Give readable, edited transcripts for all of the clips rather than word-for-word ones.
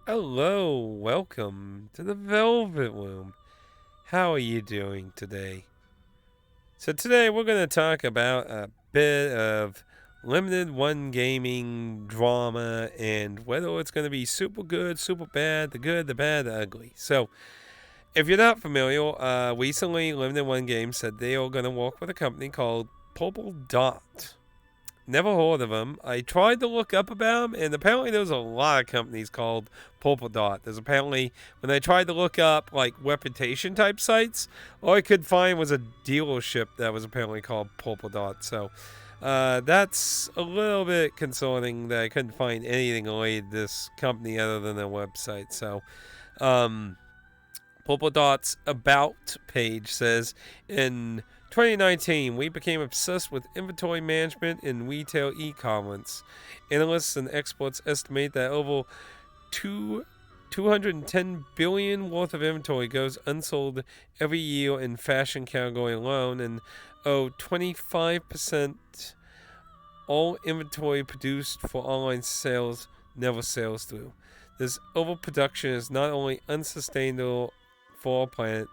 Hello, welcome to the Velvet Room. How are you doing today? So today we're going to talk about a bit of limited one gaming drama and whether it's going to be super good, super bad, the good, the bad, the ugly. So if you're not familiar, recently Limited One Games said they are going to work with a company called Purple Dot. Never heard of them. I tried to look up about them, and apparently there's a lot of companies called Purple Dot. There's apparently, when I tried to look up like reputation type sites, all I could find was a dealership that was apparently called Purple Dot. So that's a little bit concerning that I couldn't find anything related to this company other than their website. So, um, Purple Dot's About page says in 2019, we became obsessed with inventory management in retail e-commerce. Analysts and experts estimate that over 210 billion worth of inventory goes unsold every year in fashion category alone, and 25% all inventory produced for online sales never sells through. This overproduction is not only unsustainable for our planet,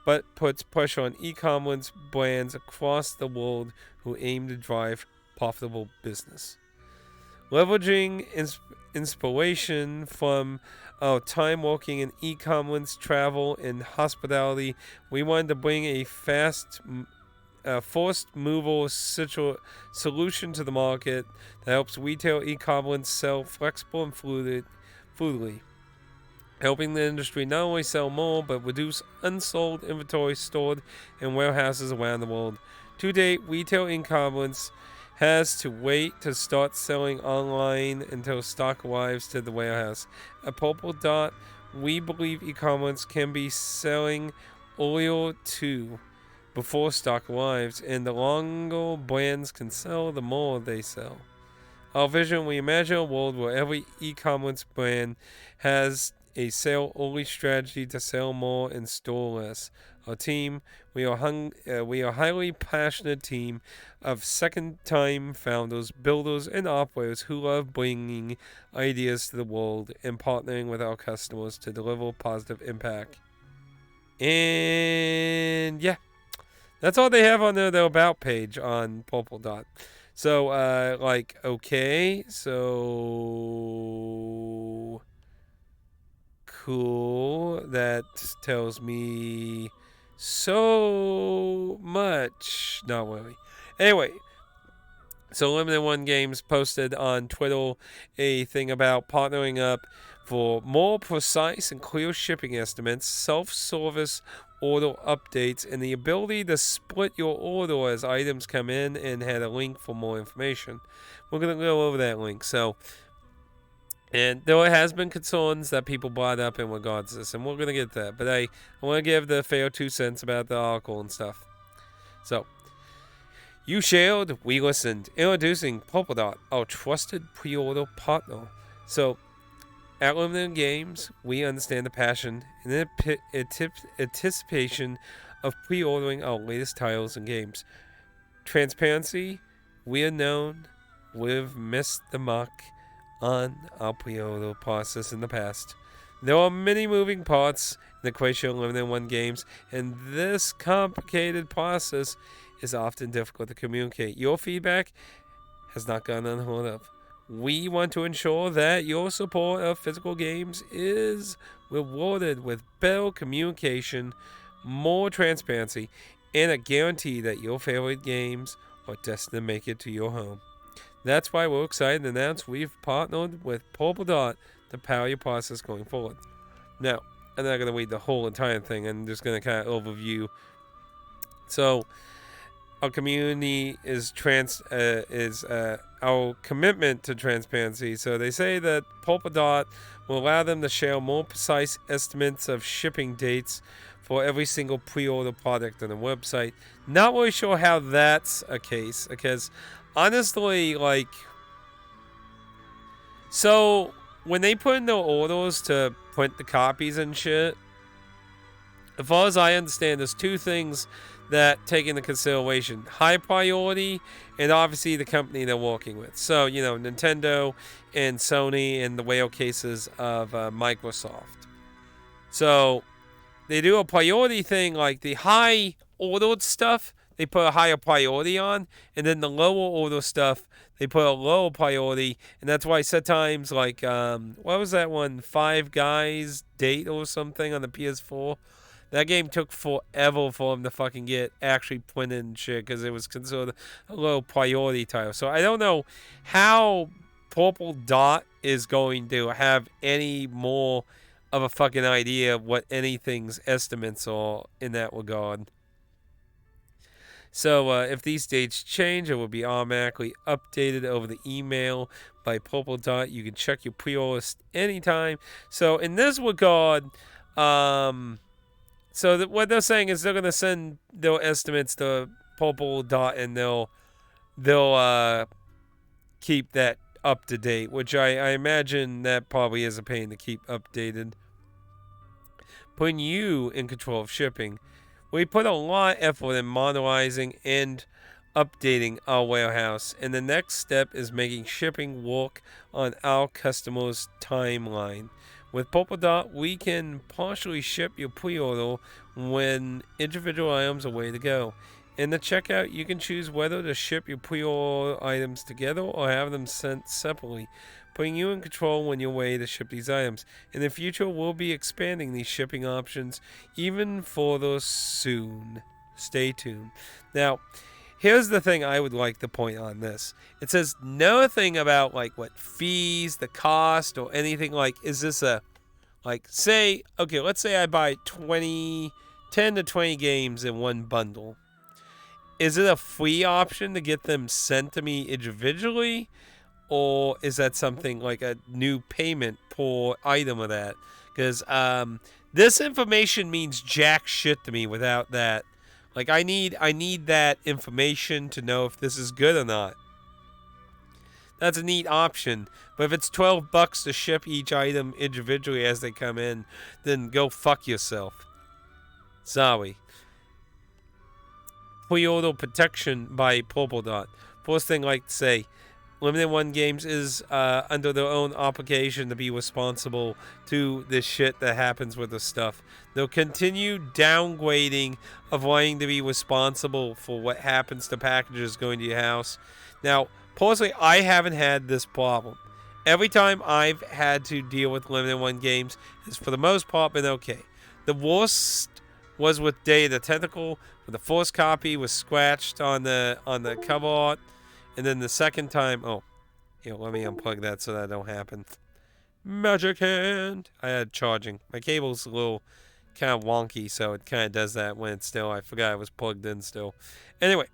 but puts pressure on e-commerce brands across the world who aim to drive profitable business. Leveraging inspiration from our time working in e-commerce, travel, and hospitality, we wanted to bring a forced mover solution to the market that helps retail e-commerce sell flexible and fluidly, helping the industry not only sell more but reduce unsold inventory stored in warehouses around the world. To date, retail e-commerce has to wait to start selling online until stock arrives to the warehouse. At Purple Dot, we believe e-commerce can be selling earlier too, before stock arrives, and the longer brands can sell, the more they sell. Our vision, we imagine a world where every e-commerce brand has a sell only strategy to sell more and store less. Our team, we are a highly passionate team of second-time founders, builders, and operators who love bringing ideas to the world and partnering with our customers to deliver positive impact. And yeah, that's all they have on their about page on Purple Dot. So, okay, so cool. That tells me so much. Not really. Anyway, so Limited One Games posted on Twitter a thing about partnering up for more precise and clear shipping estimates, self-service order updates, and the ability to split your order as items come in, and had a link for more information. We're going to go over that link. So, and there has been concerns that people brought up in regards to this, and we're going to get that. But I want to give the fair 2 cents about the article and stuff. So, you shared, we listened. Introducing Purple Dot, our trusted pre-order partner. So, at Limited Games, we understand the passion and anticipation of pre-ordering our latest titles and games. Transparency, we are known, we've missed the mark on our pre-order process in the past. There are many moving parts in the equation of Limited One Games, and this complicated process is often difficult to communicate. Your feedback has not gone unheard of. We want to ensure that your support of physical games is rewarded with better communication, more transparency, and a guarantee that your favorite games are destined to make it to your home. That's why we're excited to announce we've partnered with Purple Dot to power your process going forward. Now, I'm not going to read the whole entire thing. I'm just going to kind of overview. So, our community is our commitment to transparency. So they say that Purple Dot will allow them to share more precise estimates of shipping dates for every single pre-order product on the website. Not really sure how that's a case, because honestly, so when they put in their orders to print the copies and shit, As far as I understand, there's two things that take into consideration: high priority, and obviously the company they're working with. So, Nintendo and Sony and the whale cases of Microsoft. So they do a priority thing, like the high ordered stuff they put a higher priority on, and then the lower order stuff they put a lower priority. And that's why sometimes, like, what was that one, Five Guys Date or something on the PS4, that game took forever for him to fucking get actually printed and shit, because it was considered a low priority title. So I don't know how Purple Dot is going to have any more of a fucking idea of what anything's estimates are in that regard. So if these dates change, it will be automatically updated over the email by Purple Dot. You can check your pre-orders anytime. So in this regard, what they're saying is they're gonna send their estimates to Purple Dot, and they'll keep that up to date, which I imagine that probably is a pain to keep updated. Putting you in control of shipping. We put a lot of effort in modernizing and updating our warehouse, and the next step is making shipping work on our customers' timeline. With Purple Dot, we can partially ship your pre-order when individual items are ready to go. In the checkout, you can choose whether to ship your pre-order items together or have them sent separately, putting you in control when you're ready to ship these items. In the future, we'll be expanding these shipping options even further soon. Stay tuned. Now, here's the thing I would like to point on this. It says nothing about, like, what fees, the cost, or anything. Like, is this a, like, say, okay, let's say I buy 10 to 20 games in one bundle. Is it a free option to get them sent to me individually? Or is that something like a new payment per item of that? Because this information means jack shit to me without that. Like, I need that information to know if this is good or not. That's a neat option. But if it's $12 to ship each item individually as they come in, then go fuck yourself. Sorry. Pre-order protection by Purple Dot. First thing I like to say, Limited One Games is under their own obligation to be responsible to this shit that happens with the stuff. They'll continue downgrading of wanting to be responsible for what happens to packages going to your house. Now, personally, I haven't had this problem. Every time I've had to deal with Limited One Games, it's for the most part been okay. The worst was with Day of the Tentacle, where the first copy was scratched on the cover art. And then the second time, let me unplug that so that don't happen. Magic hand. I had charging. My cable's a little kind of wonky, so it kind of does that when it's still. I forgot it was plugged in still. Anyway,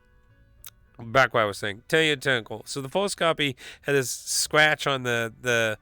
back what I was saying. Tentacle. So the first copy had this scratch on the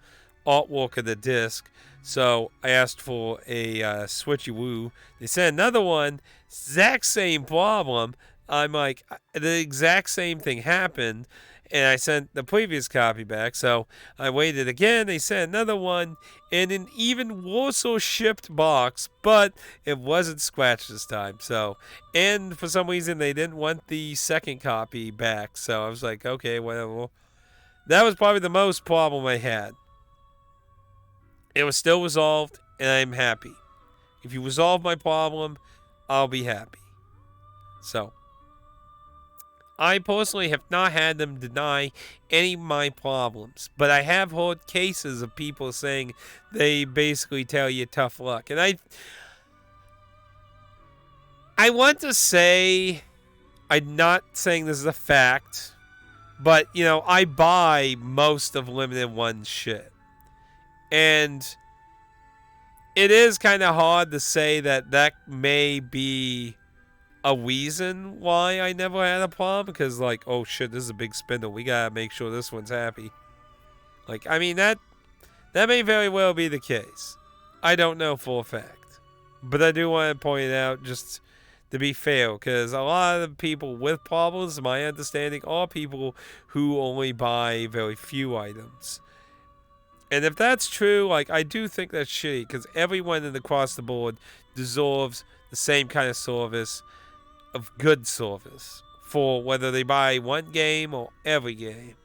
artwork of the disc. So I asked for a switchy woo. They sent another one. Exact same problem. I'm like, the exact same thing happened, and I sent the previous copy back. So I waited again. They sent another one in an even worse shipped box, but it wasn't scratched this time. So, and for some reason they didn't want the second copy back. So I was like, okay, whatever. That was probably the most problem I had. It was still resolved, and I'm happy. If you resolve my problem, I'll be happy. So, I personally have not had them deny any of my problems, but I have heard cases of people saying they basically tell you tough luck. And I want to say, I'm not saying this is a fact, but, I buy most of Limited One shit. And it is kind of hard to say that may be a reason why I never had a problem, because, like, oh shit, this is a big spindle. We gotta make sure this one's happy. Like, I mean, that may very well be the case. I don't know for a fact. But I do want to point it out just to be fair, because a lot of the people with problems, my understanding, are people who only buy very few items. And if that's true, like, I do think that's shitty, because everyone across the board deserves the same kind of service, of good service, for whether they buy one game or every game.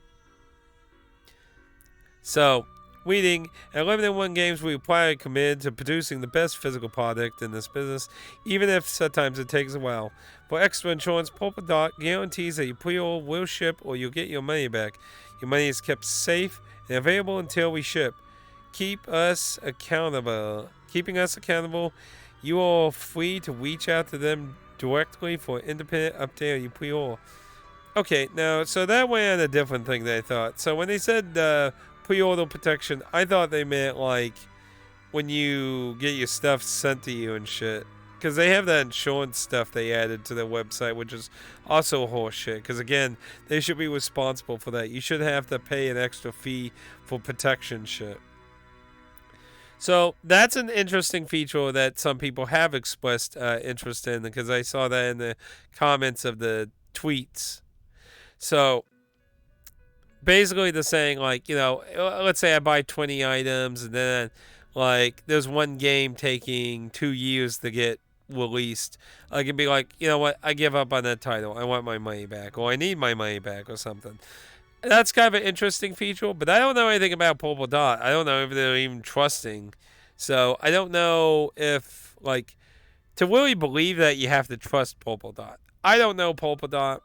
So, Weeding, at Limited One Games, we apply committed to producing the best physical product in this business, even if sometimes it takes a while. For extra insurance, Polka Dot guarantees that your pre-order will ship or you'll get your money back. Your money is kept safe and available until we ship. Keeping us accountable. You are free to reach out to them directly for an independent update on your pre-order. Okay, now, so that went on a different thing than I thought. So when they said pre-order protection, I thought they meant like when you get your stuff sent to you and shit. Because they have that insurance stuff they added to their website, which is also horseshit. Because again, they should be responsible for that. You should have to pay an extra fee for protection shit. So that's an interesting feature that some people have expressed interest in, because I saw that in the comments of the tweets. So basically they're saying, like, you know, let's say I buy 20 items and then like there's one game taking 2 years to get released. I can be like, you know what, I give up on that title. I want my money back, or I need my money back, or something. That's kind of an interesting feature, but I don't know anything about Polka Dot. I don't know if they're even trusting. So I don't know if, like, to really believe that you have to trust Polka Dot. I don't know Polka Dot.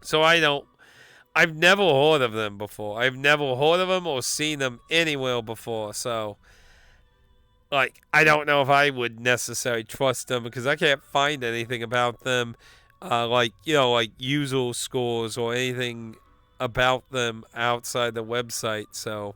So I've never heard of them before. I've never heard of them or seen them anywhere before. So, like, I don't know if I would necessarily trust them, because I can't find anything about them, like, you know, like user scores or anything about them outside the website. So,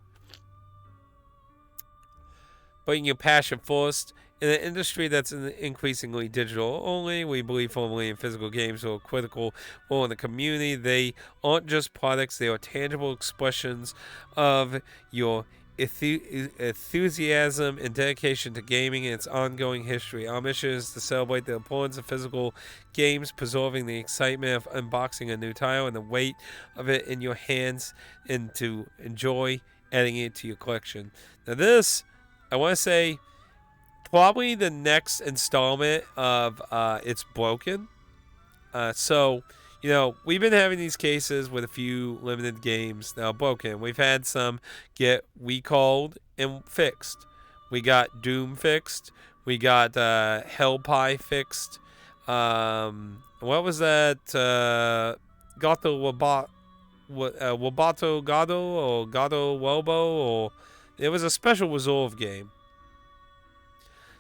putting your passion first. In an industry that's increasingly digital only, we believe firmly in physical games are critical role in the community. They aren't just products, they are tangible expressions of your enthusiasm and dedication to gaming and its ongoing history. Our mission is to celebrate the importance of physical games, preserving the excitement of unboxing a new title and the weight of it in your hands, and to enjoy adding it to your collection. Now this, I want to say, probably the next installment of It's Broken. So, you know, we've been having these cases with a few limited games that are broken. We've had some get recalled and fixed. We got Doom fixed. We got Hell Pie fixed. What was that? Gato Wabato Gado or Gado Wobo, or it was a special resolve game.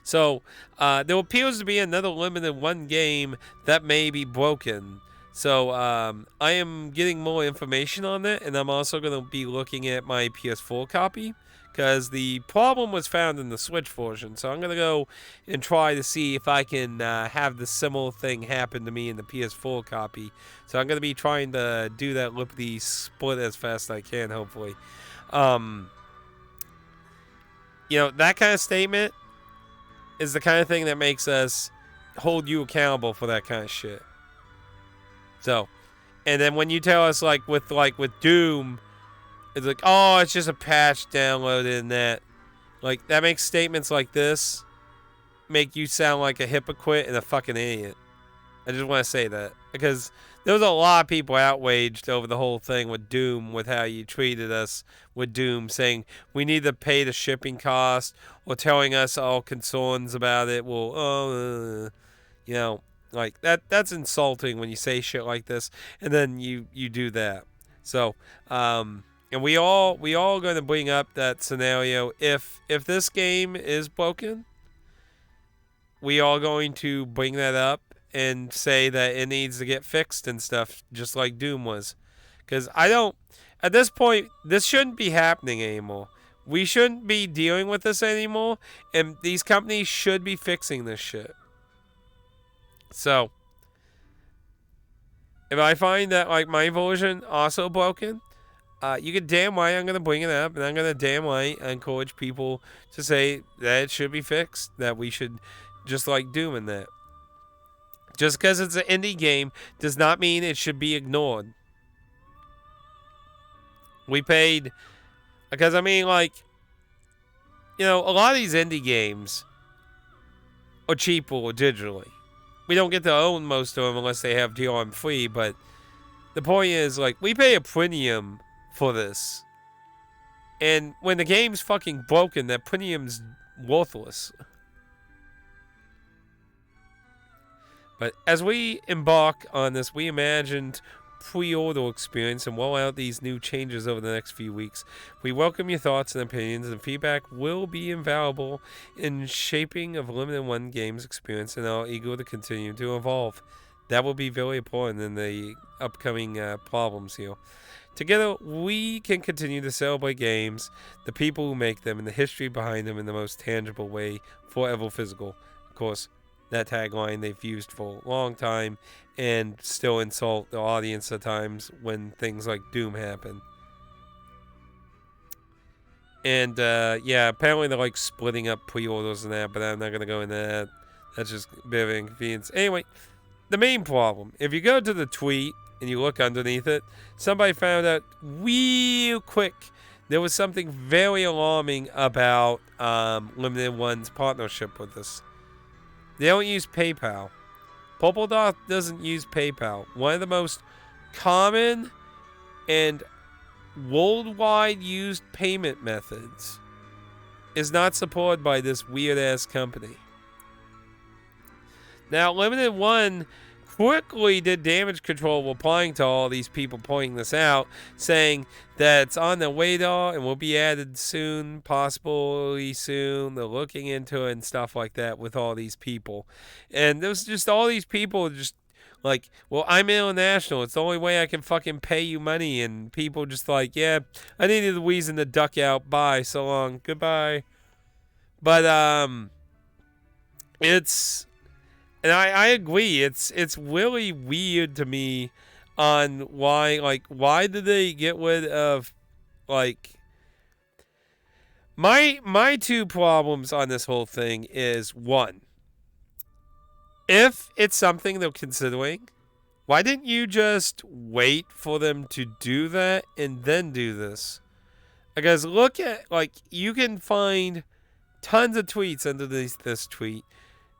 So, there appears to be another limited one game that may be broken. So, I am getting more information on it, and I'm also going to be looking at my PS4 copy, because the problem was found in the Switch version. So, I'm going to go and try to see if I can have the similar thing happen to me in the PS4 copy. So, I'm going to be trying to do that lippity split as fast as I can, hopefully. You know, that kind of statement is the kind of thing that makes us hold you accountable for that kind of shit. So, and then when you tell us, like with Doom, it's like, oh, it's just a patch downloaded and that. Like, that makes statements like this make you sound like a hypocrite and a fucking idiot. I just want to say that, because there was a lot of people outraged over the whole thing with Doom, with how you treated us with Doom, saying we need to pay the shipping cost, or telling us all concerns about it. Well, you know, like that's insulting when you say shit like this, and then you do that. So, and we all going to bring up that scenario. If this game is broken, we are going to bring that up and say that it needs to get fixed and stuff, just like Doom was. Because at this point, this shouldn't be happening anymore. We shouldn't be dealing with this anymore, and these companies should be fixing this shit. So, if I find that, like, my version also broken, you can damn right I'm going to bring it up, and I'm going to damn right encourage people to say that it should be fixed, that we should, just like Doom in that. Just because it's an indie game does not mean it should be ignored. We paid, because I mean, like, you know, a lot of these indie games, or cheaper or digitally. We don't get to own most of them unless they have DRM free, but the point is, like, we pay a premium for this. And when the game's fucking broken, that premium's worthless. But as we embark on this, we imagined pre-order experience and roll out these new changes over the next few weeks. We welcome your thoughts and opinions, and feedback will be invaluable in shaping of Limited One Games experience, and are eager to continue to evolve. That will be very important in the upcoming problems here. Together, we can continue to celebrate games, the people who make them, and the history behind them in the most tangible way, forever physical. Of course, that tagline they've used for a long time and still insult the audience at times when things like Doom happen. And yeah, apparently they're like splitting up pre-orders and that, but I'm not going to go into that. That's just a bit of inconvenience. Anyway, the main problem, if you go to the tweet and you look underneath it, somebody found out real quick there was something very alarming about Limited One's partnership with us. They don't use PayPal. Polkadot doesn't use PayPal. One of the most common and worldwide used payment methods is not supported by this weird-ass company. Now, Limited One quickly did damage control replying to all these people pointing this out, saying that it's on the radar and will be added soon, possibly soon. They're looking into it and stuff like that with all these people. And there's just all these people just like, well, I'm international. It's the only way I can fucking pay you money. And people just like, yeah, I needed a reason to duck out. Bye. So long. Goodbye. But, it's... And I agree, it's really weird to me on why did they get rid of, like, my two problems on this whole thing is, one, if it's something they're considering, why didn't you just wait for them to do that and then do this? Because look at, like, you can find tons of tweets under this tweet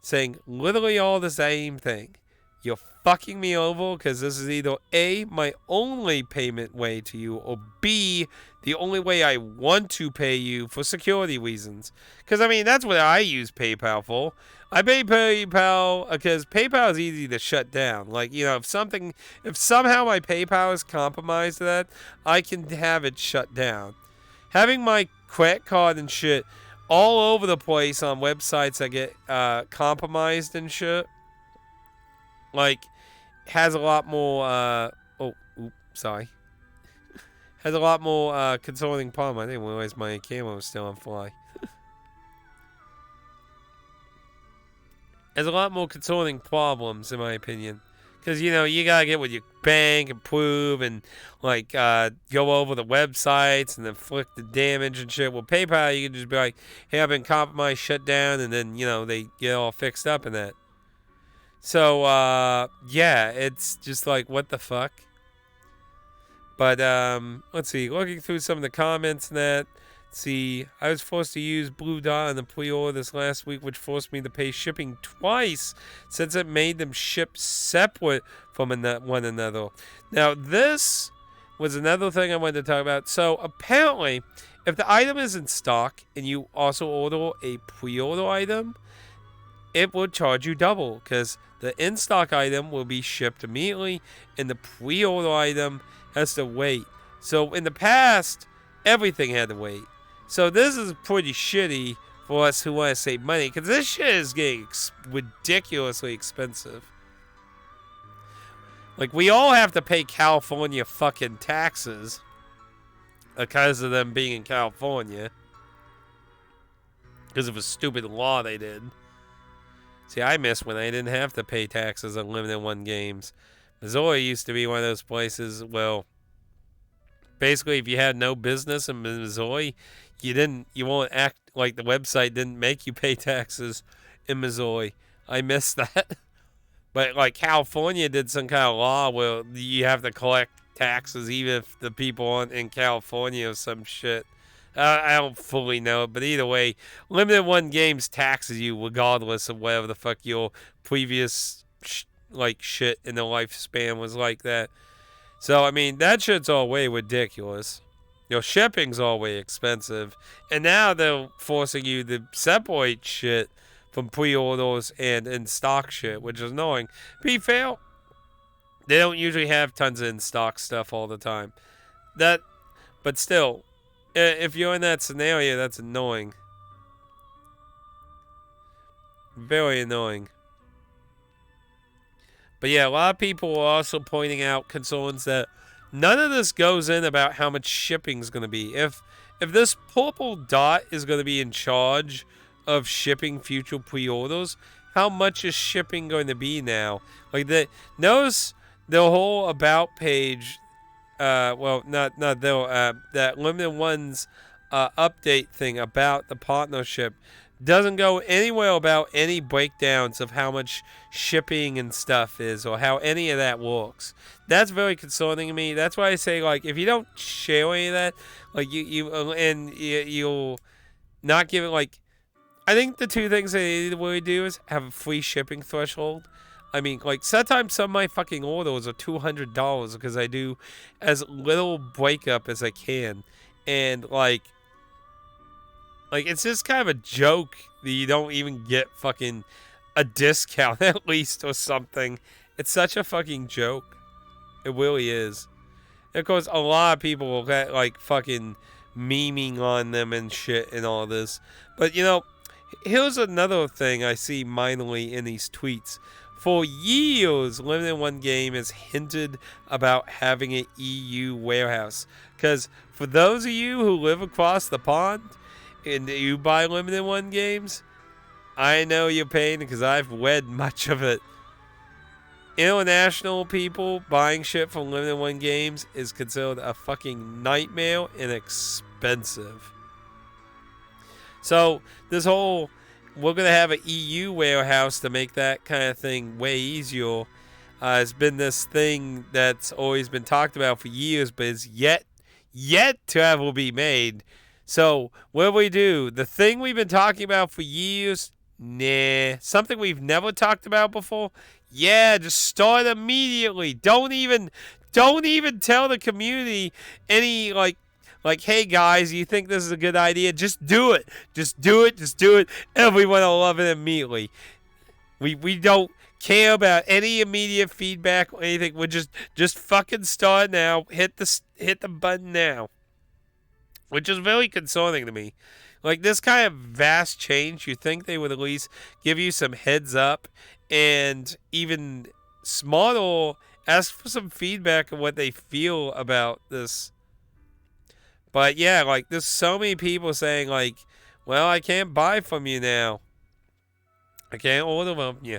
saying literally all the same thing. You're fucking me over because this is either A, my only payment way to you, or B, the only way I want to pay you for security reasons. Because, I mean, that's what I use PayPal for. I pay PayPal because PayPal is easy to shut down. Like, you know, if somehow my PayPal is compromised to that, I can have it shut down. Having my credit card and shit all over the place on websites that get compromised and shit, like, has a lot more, has a lot more concerning problem. I didn't realize my camera was still on fly. Has a lot more concerning problems, in my opinion. Because, you know, you gotta get with your bank and prove and, like, go over the websites and inflict the damage and shit. With PayPal, you can just be like, hey, I've been compromised, shut down, and then, you know, they get all fixed up in that. So, yeah, it's just like, what the fuck? But, let's see, looking through some of the comments and that, see, I was forced to use Blue Dot on the pre-order this last week, which forced me to pay shipping twice since it made them ship separate from one another. Now, this was another thing I wanted to talk about. So, apparently, if the item is in stock and you also order a pre-order item, it will charge you double because the in-stock item will be shipped immediately and the pre-order item has to wait. So, in the past, everything had to wait. So this is pretty shitty for us who want to save money, because this shit is getting ridiculously expensive. Like, we all have to pay California fucking taxes because of them being in California. Because of a stupid law they did. See, I miss when I didn't have to pay taxes on Limited One games. Missouri used to be one of those places, well, basically, if you had no business in Missouri, you won't act like the website didn't make you pay taxes in Missouri. I miss that. But, like, California did some kind of law where you have to collect taxes even if the people aren't in California or some shit. I don't fully know it, but either way, limited one games taxes you regardless of whatever the fuck your previous like shit in the lifespan was like that. So I mean that shit's all way ridiculous. Shipping's all way expensive, and now they're forcing you to separate shit from pre-orders and in stock shit, which is annoying. Be fair, they don't usually have tons of in stock stuff all the time. But still, if you're in that scenario, that's annoying. Very annoying. But yeah, a lot of people are also pointing out concerns that none of this goes in about how much shipping is going to be. If this purple dot is going to be in charge of shipping future pre-orders, how much is shipping going to be now? Like notice the whole about page. Well, not that limited ones update thing about the partnership doesn't go anywhere about any breakdowns of how much shipping and stuff is or how any of that works. That's very concerning to me. That's why I say, like, if you don't share any of that, like you'll not give it, like, I think the two things they really do is have a free shipping threshold. I mean, like, sometimes some of my fucking orders are $200 because I do as little breakup as I can. And, like, it's just kind of a joke that you don't even get fucking a discount at least or something. It's such a fucking joke. It really is. And of course, a lot of people will get, like, fucking memeing on them and shit and all this. But, here's another thing I see minorly in these tweets. For years, Limited One Game has hinted about having an EU warehouse. Because for those of you who live across the pond and you buy Limited One games, I know your pain because I've read much of it. International people buying shit from Limited One games is considered a fucking nightmare and expensive. So this whole, we're going to have an EU warehouse to make that kind of thing way easier, has been this thing that's always been talked about for years, but is yet to ever be made. So what do we do? The thing we've been talking about for years? Nah. Something we've never talked about before? Yeah, just start immediately. Don't even tell the community any, like, hey guys, you think this is a good idea? Just do it. Just do it. Everyone will love it immediately. We don't care about any immediate feedback or anything. We're just fucking start now. Hit the button now. Which is very concerning to me. Like, this kind of vast change, you think they would at least give you some heads up and even smarter, ask for some feedback on what they feel about this. But yeah, like, there's so many people saying, like, well, I can't buy from you now. I can't order from you.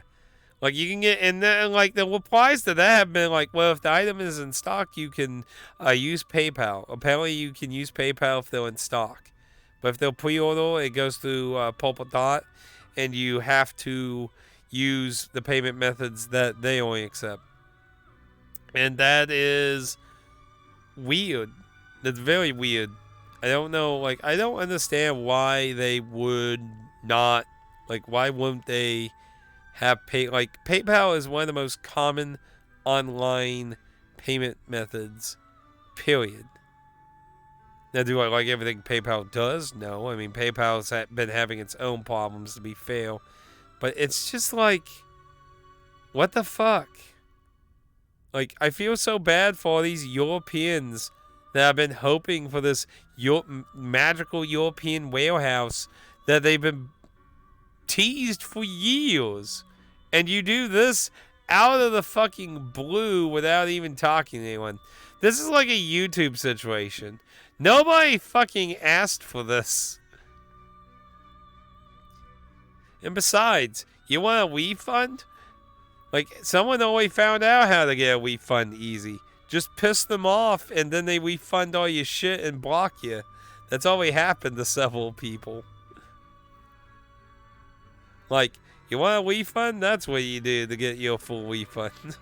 Like, you can get, and then, like, the replies to that have been like, well, if the item is in stock, you can use PayPal. Apparently, you can use PayPal if they're in stock. But if they're pre-order, it goes through Purple Dot, and you have to use the payment methods that they only accept. And that is weird. That's very weird. I don't know, like, I don't understand why they would not, like, why wouldn't they have PayPal is one of the most common online payment methods, period. Now, do I like everything PayPal does? No. I mean, PayPal's been having its own problems, to be fair. But it's just like, what the fuck? Like, I feel so bad for all these Europeans that have been hoping for this magical European warehouse that they've been teased for years. And you do this out of the fucking blue without even talking to anyone. This is like a YouTube situation. Nobody fucking asked for this. And besides, you want a refund? Like, someone already found out how to get a refund easy. Just piss them off and then they refund all your shit and block you. That's already happened to several people. Like, you want a refund? That's what you do to get your full refund.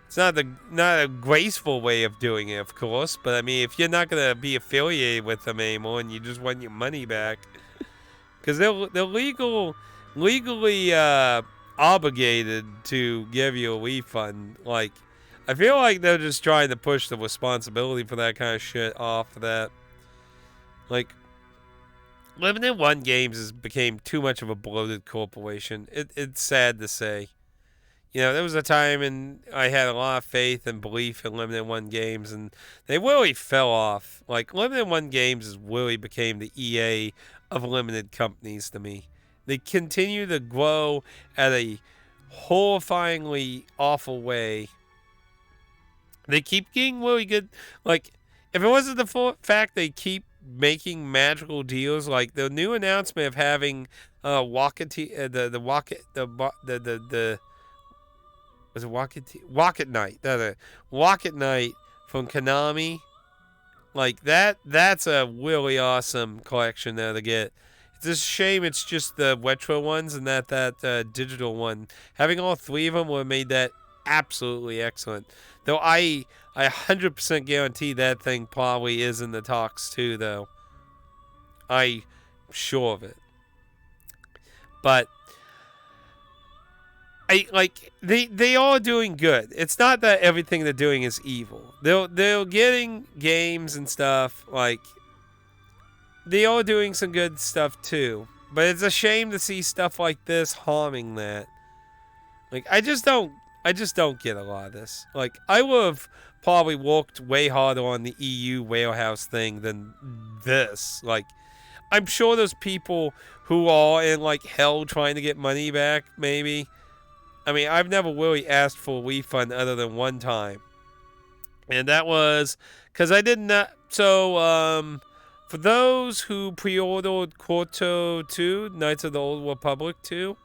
It's not a graceful way of doing it, of course. But I mean, if you're not gonna be affiliated with them anymore and you just want your money back, because they're legally obligated to give you a refund. Like, I feel like they're just trying to push the responsibility for that kind of shit off of that. Like, Limited One Games has became too much of a bloated corporation. It's sad to say. You know, there was a time and I had a lot of faith and belief in Limited One Games, and they really fell off. Like, Limited One Games has really became the EA of limited companies to me. They continue to grow at a horrifyingly awful way. They keep getting really good. Like, if it wasn't the fact they keep making magical deals, like the new announcement of having Rocket, the Rocket, the was it Rocket Knight? Rocket Knight from Konami. Like that's a really awesome collection there to get. It's a shame it's just the retro ones and that digital one. Having all three of them would have made that absolutely excellent. Though I 100% guarantee that thing probably is in the talks too, though. I'm sure of it. But they are doing good. It's not that everything they're doing is evil. They're getting games and stuff. Like, they are doing some good stuff too. But it's a shame to see stuff like this harming that. Like, I just don't get a lot of this. Like, I would have probably worked way harder on the EU warehouse thing than this. Like, I'm sure there's people who are in like hell trying to get money back, maybe. I mean, I've never really asked for a refund other than one time. And that was because I did not. So, for those who pre-ordered Quarto 2, Knights of the Old Republic 2,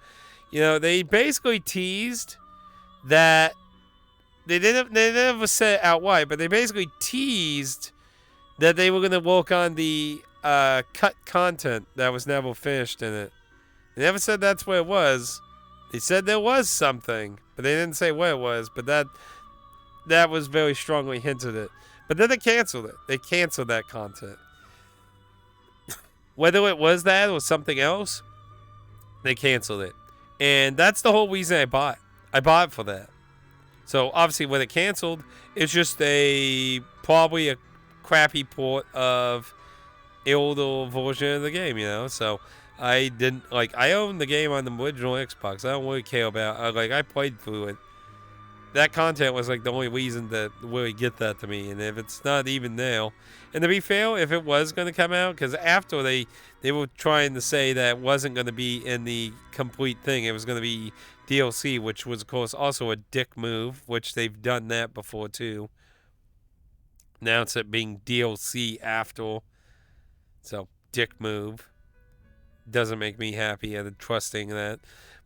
you know, they basically teased that they never said it outright, but they basically teased that they were going to work on the cut content that was never finished in it. They never said that's what it was. They said there was something, but they didn't say what it was. But that was very strongly hinted at. But then they canceled it. They canceled that content. Whether it was that or something else, they canceled it. And that's the whole reason I bought. I bought it for that. So obviously when it canceled, it's just probably a crappy port of the older version of the game, you know? So I didn't, like, I own the game on the original Xbox. I don't really care about, like, I played through it. That content was, like, the only reason to really get that to me. And if it's not even now, and to be fair, if it was going to come out, because after they were trying to say that it wasn't going to be in the complete thing, it was going to be DLC, which was, of course, also a dick move, which they've done that before, too. Now it's being DLC after. So, dick move. Doesn't make me happy at trusting that.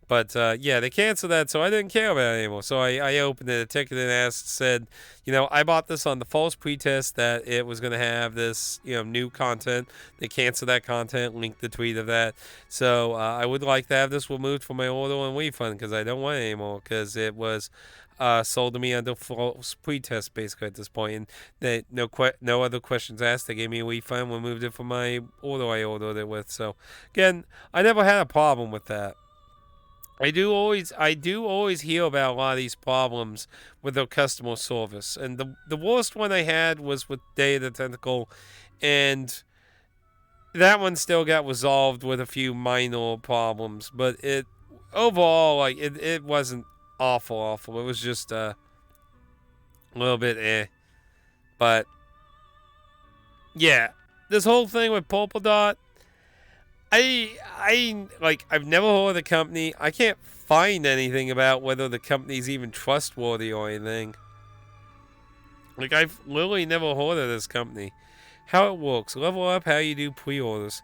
But, yeah, they canceled that, so I didn't care about it anymore. So I opened it, a ticket, and said, you know, I bought this on the false pretense that it was going to have this, you know, new content. They canceled that content, linked the tweet of that. So I would like to have this removed from my order and refund because I don't want it anymore because it was sold to me under false pretense, basically, at this point. And no other questions asked. They gave me a refund, removed it from my order I ordered it with. So, again, I never had a problem with that. I do always hear about a lot of these problems with their customer service. And the worst one I had was with Day of the Tentacle, and that one still got resolved with a few minor problems. But it overall, like, it wasn't awful. It was just a little bit But yeah, this whole thing with Polka Dot, I've never heard of the company. I can't find anything about whether the company's even trustworthy or anything. Like, I've literally never heard of this company. How it works. Level up how you do pre-orders.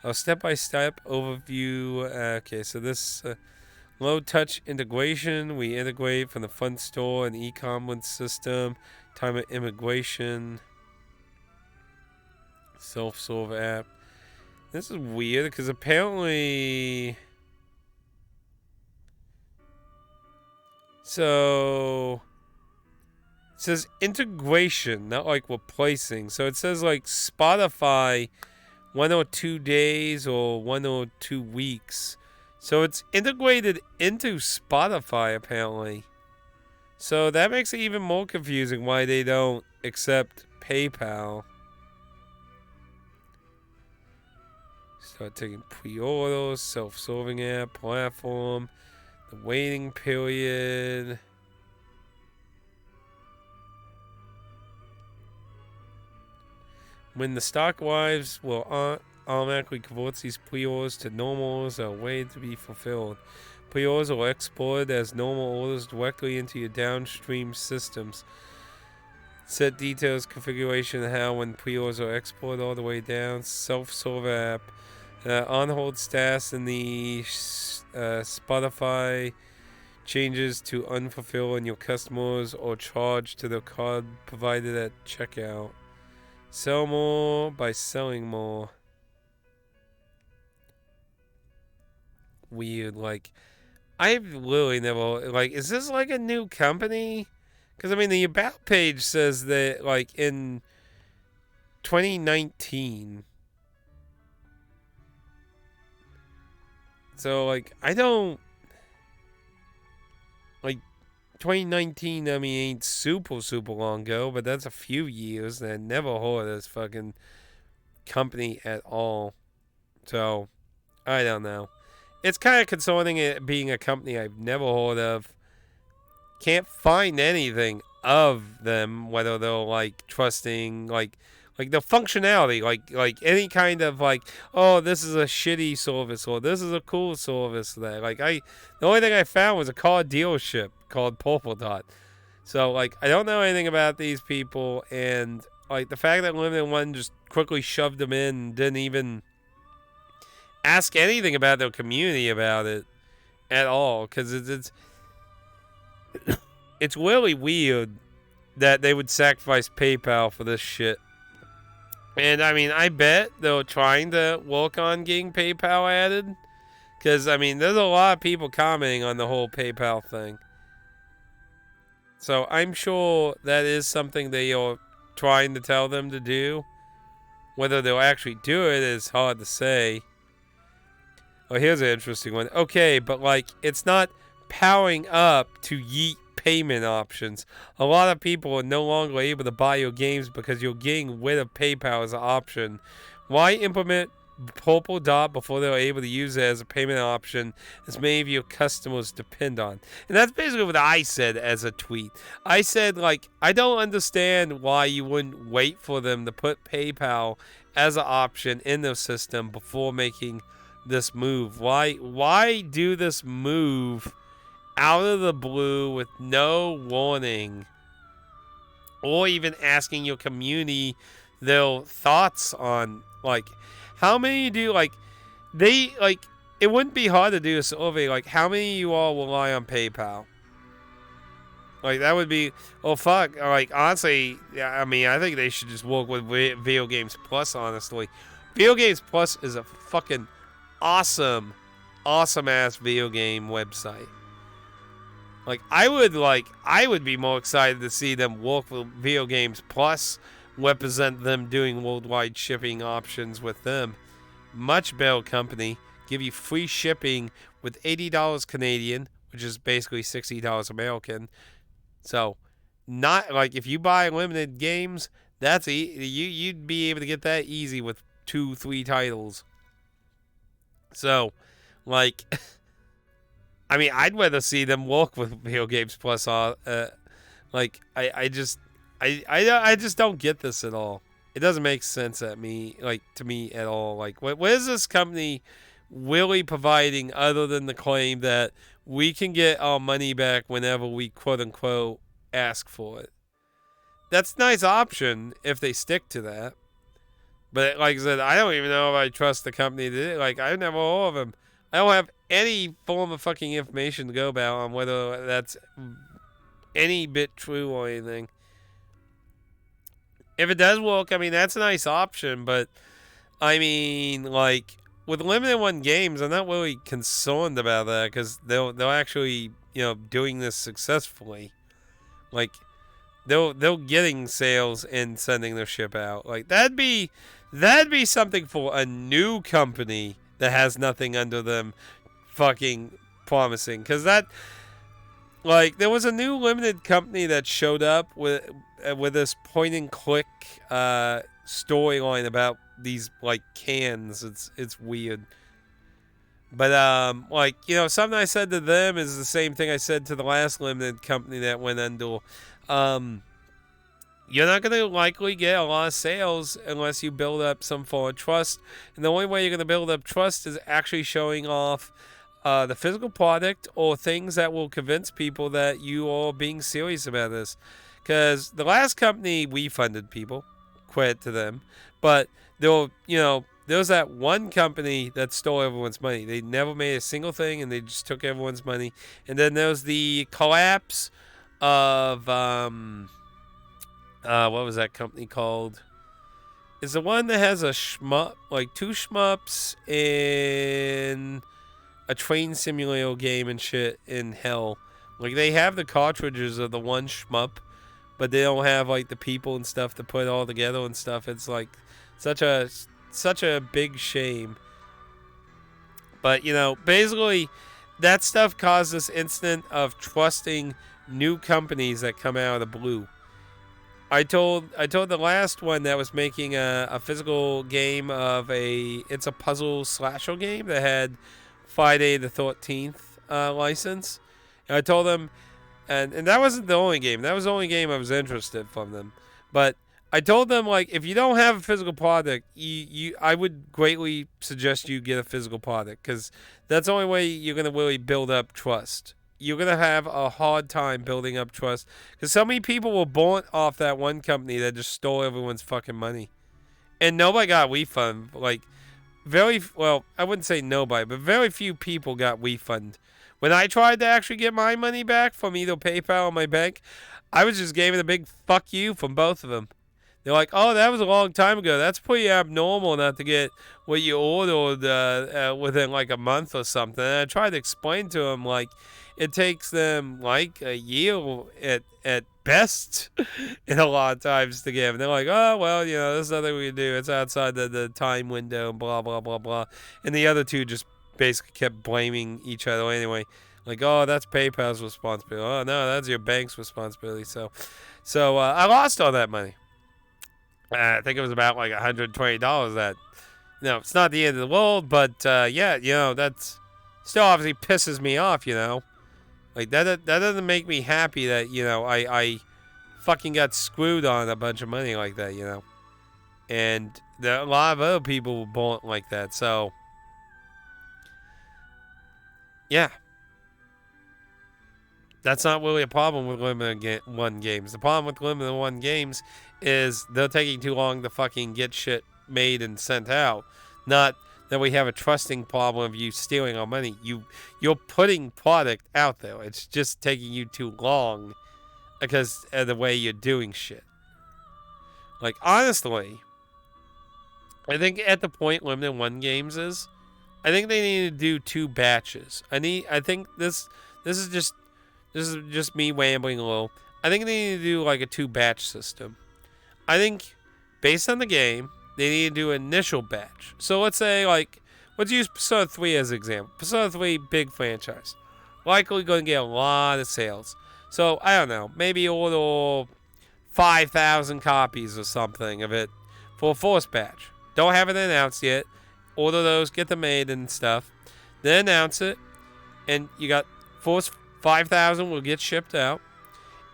A step-by-step overview. Okay, so this low touch integration. We integrate from the front store and e-commerce system. Time of immigration. Self-serve app. This is weird because apparently... So... says integration, not like replacing. So it says like Spotify 1 or 2 days or 1 or 2 weeks. So it's integrated into Spotify apparently. So that makes it even more confusing why they don't accept PayPal. Start taking pre-orders, self-serving app, platform, the waiting period. When the stock arrives, will automatically convert these pre-orders to normal orders that are waiting to be fulfilled. Pre-orders are exported as normal orders directly into your downstream systems. Set details, configuration, and how when pre-orders are exported all the way down. Self-serve app. On-hold status in the Spotify changes to unfulfilled and your customers or charged to the card provided at checkout. Sell more by selling more. Weird. Like, I've literally never... Like, is this like a new company? Because, I mean, the About page says that, like, in 2019... So, like, I don't... Like, 2019, I mean, ain't super long ago, but that's a few years, and I never heard of this fucking company at all. So, I don't know. It's kind of concerning it being a company I've never heard of. Can't find anything of them, whether they're, like, trusting, like the functionality, like any kind of like, oh, this is a shitty service or this is a cool service. That like the only thing I found was a car dealership called Purple Dot. So like I don't know anything about these people, and like the fact that Limited One just quickly shoved them in and didn't even ask anything about their community about it at all, because it's really weird that they would sacrifice PayPal for this shit. And, I mean, I bet they're trying to work on getting PayPal added. Because, I mean, there's a lot of people commenting on the whole PayPal thing. So, I'm sure that is something they are trying to tell them to do. Whether they'll actually do it is hard to say. Oh, here's an interesting one. Okay, but, like, it's not powering up to yeet payment options. A lot of people are no longer able to buy your games because you're getting rid of PayPal as an option. Why implement Purple Dot before they're able to use it as a payment option as many of your customers depend on? And that's basically what I said as a tweet. I said, like, I don't understand why you wouldn't wait for them to put PayPal as an option in their system before making this move. Why do this move out of the blue with no warning, or even asking your community their thoughts on, like, how many do, like, they, like, it wouldn't be hard to do a survey, like, how many of you all rely on PayPal? Like, that would be, oh, fuck, like, honestly, I mean, I think they should just work with Video Games Plus, honestly. Video Games Plus is a fucking awesome ass video game website. Like, I would be more excited to see them work with Video Games Plus, represent them doing worldwide shipping options with them. Much better company. Give you free shipping with $80 Canadian, which is basically $60 American. So, not like if you buy limited games, that's you'd be able to get that easy with 2-3 titles. So, like. I mean, I'd rather see them work with Video Games Plus. Like, I just don't get this at all. It doesn't make sense to me at all. Like, what is this company really providing other than the claim that we can get our money back whenever we quote unquote ask for it? That's a nice option if they stick to that. But like I said, I don't even know if I trust the company to do it. Like, I've never heard of them. I don't have any form of fucking information to go about on whether that's any bit true or anything. If it does work, I mean, that's a nice option, but I mean, like, with Limited One games, I'm not really concerned about that because they're actually, doing this successfully. Like, they're getting sales and sending their ship out. Like that'd be something for a new company that has nothing under them fucking promising. Because that, like, there was a new limited company that showed up with this point and click storyline about these like cans. It's weird. But like, you know, something I said to them is the same thing I said to the last limited company that went under. Um, you're not going to likely get a lot of sales unless you build up some form of trust. And the only way you're going to build up trust is actually showing off the physical product or things that will convince people that you are being serious about this. Because the last company we funded people, credit to them, but there, you know, there was that one company that stole everyone's money. They never made a single thing, and they just took everyone's money. And then there was the collapse of what was that company called? Is the one that has a shmup, like two shmups in a train simulator game and shit in hell. Like they have the cartridges of the one shmup, but they don't have like the people and stuff to put it all together and stuff. It's like such a big shame. But you know, basically, that stuff caused this incident of trusting new companies that come out of the blue. I told the last one that was making a physical game of it's a puzzle slasher game that had Friday the 13th license. And I told them, and that wasn't the only game. That was the only game I was interested from them. But I told them, like, if you don't have a physical product, I would greatly suggest you get a physical product, because that's the only way you're going to really build up trust. You're going to have a hard time building up trust, because so many people were bought off that one company that just stole everyone's fucking money. And nobody got refund. Like, I wouldn't say nobody, but very few people got refund. When I tried to actually get my money back from either PayPal or my bank, I was just given a big fuck you from both of them. They're like, oh, that was a long time ago. That's pretty abnormal not to get what you ordered within like a month or something. And I tried to explain to them, like, it takes them like a year at best in a lot of times to give. And they're like, oh, well, you know, there's nothing we can do. It's outside the time window and blah, blah, blah, blah. And the other two just basically kept blaming each other anyway. Like, oh, that's PayPal's responsibility. Oh, no, that's your bank's responsibility. So I lost all that money. I think it was about like $120. That, you know, it's not the end of the world, but yeah, you know, that's still obviously pisses me off. You know, like that doesn't make me happy that, you know, I fucking got screwed on a bunch of money like that. You know, and a lot of other people were born like that. So yeah. That's not really a problem with limited one games. The problem with limited one games is they're taking too long to fucking get shit made and sent out. Not that we have a trusting problem of you stealing our money. You're putting product out there. It's just taking you too long because of the way you're doing shit. Like, honestly, I think at the point limited one games is, I think they need to do 2 batches. I think this is just me rambling a little. I think they need to do like a 2-batch system. I think based on the game, they need to do an initial batch. So let's say, like, let's use Persona 3 as an example. Persona 3, big franchise. Likely going to get a lot of sales. So, I don't know, maybe order 5,000 copies or something of it for a first batch. Don't have it announced yet. Order those, get them made and stuff. Then announce it. And you got first 5,000 will get shipped out,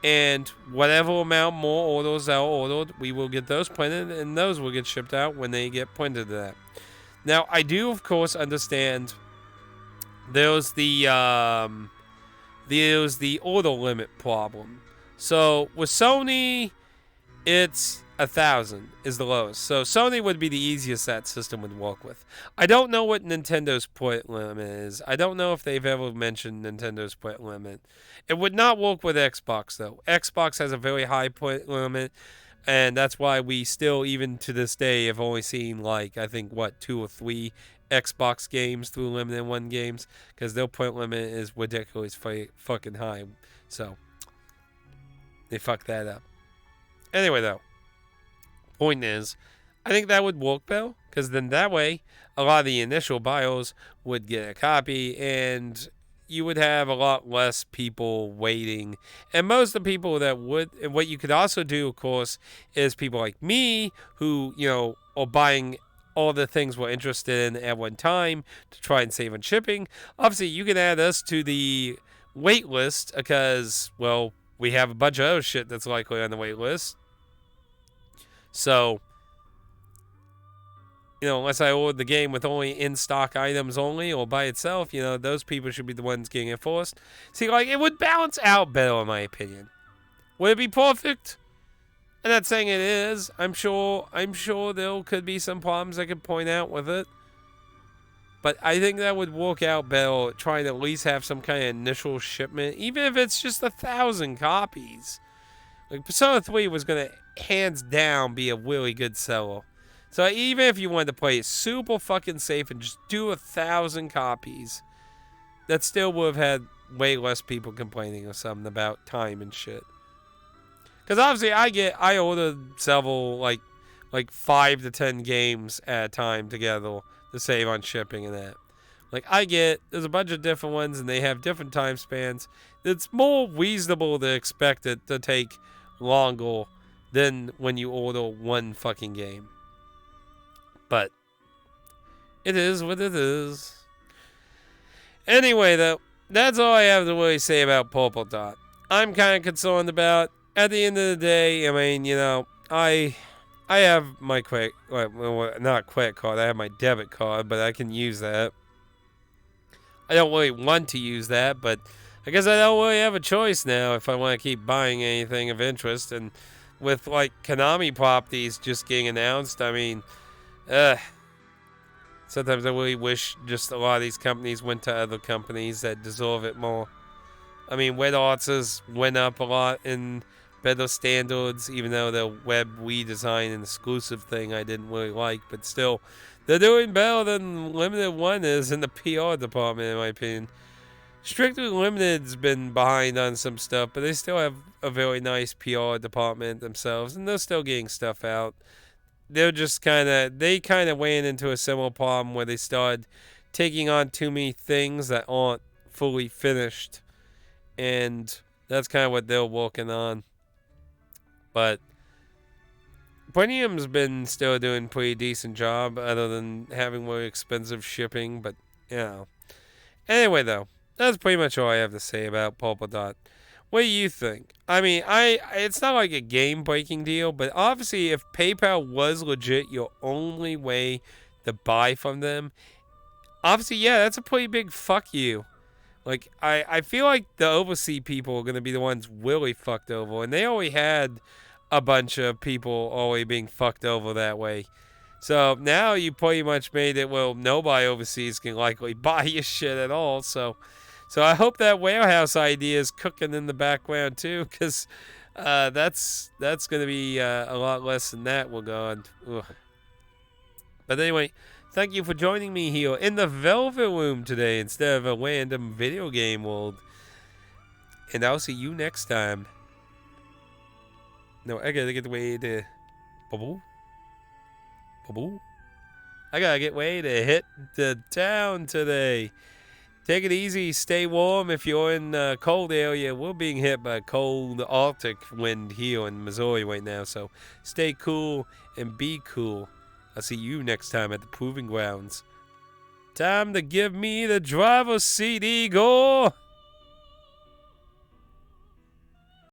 and whatever amount more orders are ordered, we will get those printed, and those will get shipped out when they get printed to that. Now, I do, of course, understand there's the order limit problem. So with Sony, it's 1,000 is the lowest. So Sony would be the easiest that system would work with. I don't know what Nintendo's point limit is. I don't know if they've ever mentioned Nintendo's point limit. It would not work with Xbox, though. Xbox has a very high point limit, and that's why we still, even to this day, have only seen, like, I think, 2 or 3 Xbox games through limited one games, because their point limit is ridiculously fucking high. So they fucked that up. Anyway, though, point is, I think that would work well, because then that way, a lot of the initial bios would get a copy, and you would have a lot less people waiting. And most of the people that would, and what you could also do, of course, is people like me who, are buying all the things we're interested in at one time to try and save on shipping. Obviously, you can add us to the wait list because, well, we have a bunch of other shit that's likely on the wait list. So, unless I ordered the game with only in-stock items only or by itself, those people should be the ones getting it first. See, it would balance out better in my opinion. Would it be perfect? I'm not saying it is. I'm sure there could be some problems I could point out with it. But I think that would work out better, trying to at least have some kind of initial shipment, even if it's just 1,000 copies. Persona 3 was going to, hands down, be a really good seller. So even if you wanted to play it super fucking safe and just do 1,000 copies, that still would have had way less people complaining or something about time and shit. Because obviously I ordered several, like 5 to 10 games at a time together to save on shipping and that. There's a bunch of different ones and they have different time spans. It's more reasonable to expect it to take longer than when you order one fucking game. But it is what it is. Anyway, though, that's all I have to really say about Purple Dot. I'm kind of concerned about, at the end of the day, I mean, I have my not credit card, I have my debit card, but I can use that. I don't really want to use that, but I guess I don't really have a choice now if I want to keep buying anything of interest. And with, Konami properties just getting announced, I mean, sometimes I really wish just a lot of these companies went to other companies that deserve it more. I mean, Red Arts has went up a lot in better standards, even though the web redesign and exclusive thing I didn't really like, but still, they're doing better than Limited One is in the PR department, in my opinion. Strictly Limited's been behind on some stuff, but they still have a very nice PR department themselves, and they're still getting stuff out. They're just kind of ran into a similar problem where they started taking on too many things that aren't fully finished, and that's kind of what they're working on. But Pentium's been still doing a pretty decent job, other than having really expensive shipping. But anyway, though, that's pretty much all I have to say about Purple Dot. What do you think? I mean, it's not like a game-breaking deal, but obviously if PayPal was legit your only way to buy from them, obviously, yeah, that's a pretty big fuck you. I feel like the overseas people are going to be the ones really fucked over, and they already had a bunch of people already being fucked over that way. So now you pretty much made it, well, nobody overseas can likely buy your shit at all, so I hope that warehouse idea is cooking in the background too, because that's going to be a lot less than that will go on. Ugh. But anyway, thank you for joining me here in the Velvet Room today instead of a random video game world. And I'll see you next time. No, I gotta get way to... Bubble? I gotta get way to hit the town today. Take it easy, stay warm if you're in a cold area. We're being hit by a cold Arctic wind here in Missouri right now, so stay cool and be cool. I'll see you next time at the Proving Grounds. Time to give me the driver's seat, Igor!